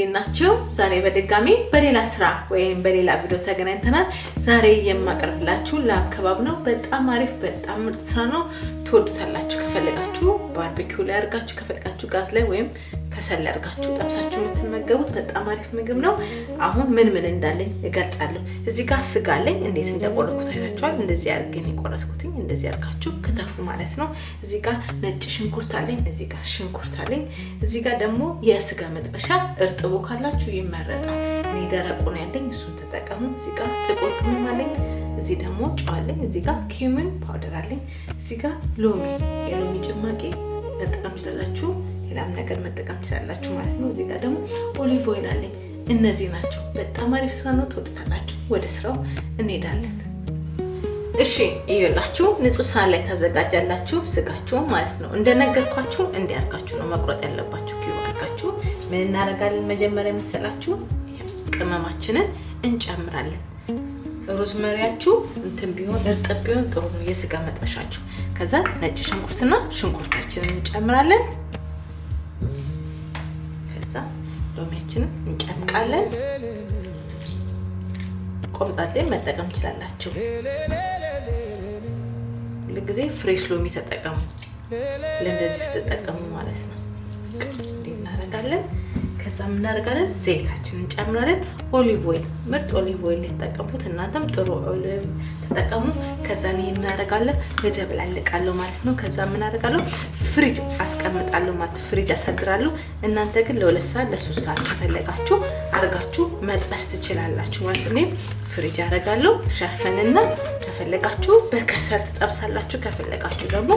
እንዴናችሁ ዛሬ በድጋሚ በሌላ ስራ ወይም በሌላ ቪዲዮ ተገናኝተናል። ዛሬ የማቀርብላችሁ ላም ከባብ ነው። በጣም አሪፍ በጣም ምርጥ ስራ ነው። ትወዱታላችሁ። ከፈለጋችሁ ባርቢኪው ላይ አርጋችሁ ከፈለጋችሁ ጋዝ ላይ ወይም ከሰል አርጋችሁ ጠብሳችሁ የምትመገቡት በጣም አሪፍ ምግብ ነው። አሁን ምን እንዳለኝ እገልጻለሁ። እዚህ ጋር ስጋ አለኝ። እንዴት እንደቆረጥኩት አይታችኋል። እንደዚህ አርገን የቆረጥኩት እንደዚህ አርጋችሁ ክትፉ ማለት ነው። እዚህ ጋር ነጭ ሽንኩርት አለኝ። እዚህ ጋር ሽንኩርት አለኝ። እዚህ ጋር ደግሞ የስጋ መጥበሻ እርጥቦ ካላችሁ ይመረጣል። እኔ ደረቁ ነው ያለኝ፣ እሱን ተጠቀሙ። እዚህ ጋር ጥቁር ቅመም አለኝ። እዚህ ደግሞ ጨው አለኝ። እዚህ ጋር ኪሙን ፓውደር አለኝ። እዚህ ጋር ሎሚ የሎሚ ጭማቂ መጠቀም ትችላላችሁ። ሌላም ነገር መጠቀም ትችላላችሁ ማለት ነው። እዚህ ጋር ደግሞ ኦሊቭ ኦይል አለኝ። እነዚህ ናቸው። በጣም አሪፍ ስራ ነው። ትወዱታላችሁ። ወደ ስራው እንሄዳለን። እሺ ይኸውላችሁ ንጹህ ሳህን ላይ ታዘጋጃላችሁ ስጋችሁ ማለት ነው። እንደነገርኳችሁ እንዲያርጋችሁ ነው መቁረጥ ያለባችሁ። ኪሎ አርጋችሁ ምን እናደርጋለን? መጀመሪያ መሰላችሁ ቅመማችንን እንጨምራለን። ሮዝመሪያችሁ እንትን ቢሆን እርጥብ ቢሆን ጥሩ ነው፣ የስጋ መጥበሻችሁ። ከዛ ነጭ ሽንኩርትና ሽንኩርታችንን እንጨምራለን። ከዛ ሎሚያችንን እንጨምቃለን። ቆምጣጤ መጠቀም ትችላላችሁ። ለጊዜ ፍሬሽ ሎሚ ተጠቀሙ፣ ለእንደዚህ ተጠቀሙ ማለት ነው። እንዴት እናደርጋለን? ከዛ ምን እናደርጋለን? ዘይታችንን እንጨምራለን። ኦሊቭ ኦይል ምርጥ ኦሊቭ ኦይል ተጠቀሙት። እናንተም ጥሩ ኦሊቭ ተጠቀሙ። ከዛ ይሄን እናደርጋለን፣ እደብላለቃለሁ ማለት ነው። ከዛ ምን አደርጋለሁ? ፍሪጅ አስቀምጣለሁ ማለት ፍሪጅ አሳድራለሁ። እናንተ ግን ለ2 ሰዓት ለ3 ሰዓት ከፈለጋችሁ አርጋችሁ መጥበስ ትችላላችሁ ማለት ነው። ፍሪጅ አደርጋለሁ ሸፈንና ከፈለጋችሁ በከሰል ትጠብሳላችሁ፣ ከፈለጋችሁ ደግሞ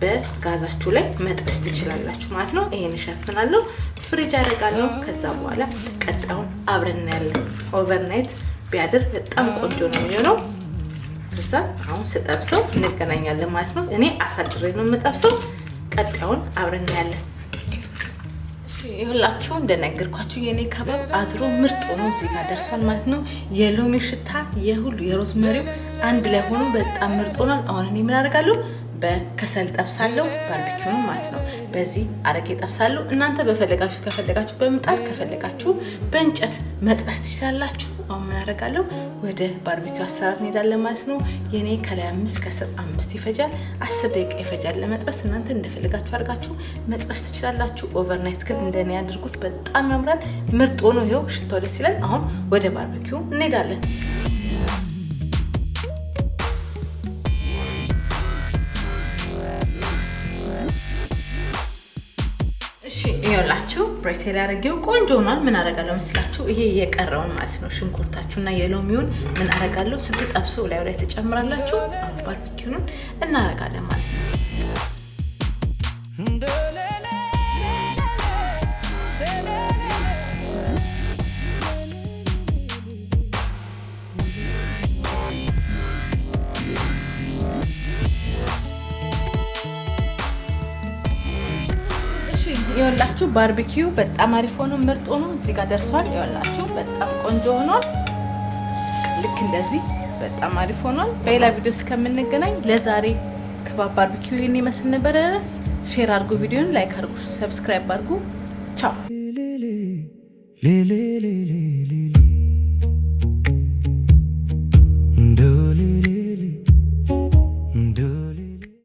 በጋዛችሁ ላይ መጥበስ ትችላላችሁ ማለት ነው። ይሄን ሸፍናለሁ፣ ፍሪጅ አደርጋለሁ። ከዛ በኋላ ቀጣውን አብረን እናያለን። ኦቨርናይት ቢያድር በጣም ቆንጆ ነው የሚሆነው። ከዛ አሁን ስጠብሰው እንገናኛለን ማለት ነው። እኔ አሳድሬ ነው የምጠብሰው። ቀጣውን አብረን እናያለን። ይሁላችሁ እንደነገርኳችሁ የኔ ከባብ አድሮ ምርጥ ሆኖ እዚህ ጋር ደርሷል ማለት ነው። የሎሚ ሽታ የሁሉ የሮዝመሪው አንድ ላይ ሆኖ በጣም ምርጥ ሆኗል። አሁን እኔ ምን አደርጋለሁ? በከሰል ጠብሳለሁ፣ ባርቢኪው ማለት ነው። በዚህ አረቄ ጠብሳለሁ። እናንተ በፈለጋችሁ ከፈለጋችሁ በምጣድ ከፈለጋችሁ በእንጨት መጥበስ ትችላላችሁ። አሁን ምን አደርጋለሁ? ወደ ባርቢኪው አሰራር እንሄዳለን ማለት ነው። የኔ ከላይ 5 ከስር 5 ይፈጃል፣ 10 ደቂቃ ይፈጃል ለመጥበስ። እናንተ እንደፈለጋችሁ አድርጋችሁ መጥበስ ትችላላችሁ። ኦቨርናይት ግን እንደኔ ያድርጉት። በጣም ያምራል፣ ምርጥ ሆኖ ይኸው ሽታው ደስ ይላል። አሁን ወደ ባርቢኪው እንሄዳለን። ይኸውላችሁ ብሬቴል ያደረገው ቆንጆ ሆኗል። ምን አደርጋለሁ መስላችሁ? ይሄ የቀረውን ማለት ነው ሽንኩርታችሁና የሎሚውን ምን አደርጋለሁ? ስትጠብሱ ላይ ተጨምራላችሁ። ባርቢኪውን እናደርጋለን ማለት ነው። ይኸውላችሁ ባርቢኪው በጣም አሪፍ ሆኖ ምርጥ ሆኖ እዚህ ጋር ደርሷል። ይኸውላችሁ በጣም ቆንጆ ሆኗል። ልክ እንደዚህ በጣም አሪፍ ሆኗል። በሌላ ቪዲዮ እስከምንገናኝ ለዛሬ ከባብ ባርቢኪው ይሄን ይመስል ነበር። ሼር አድርጉ፣ ቪዲዮን ላይክ አድርጉ፣ ሰብስክራይብ አድርጉ። ቻው።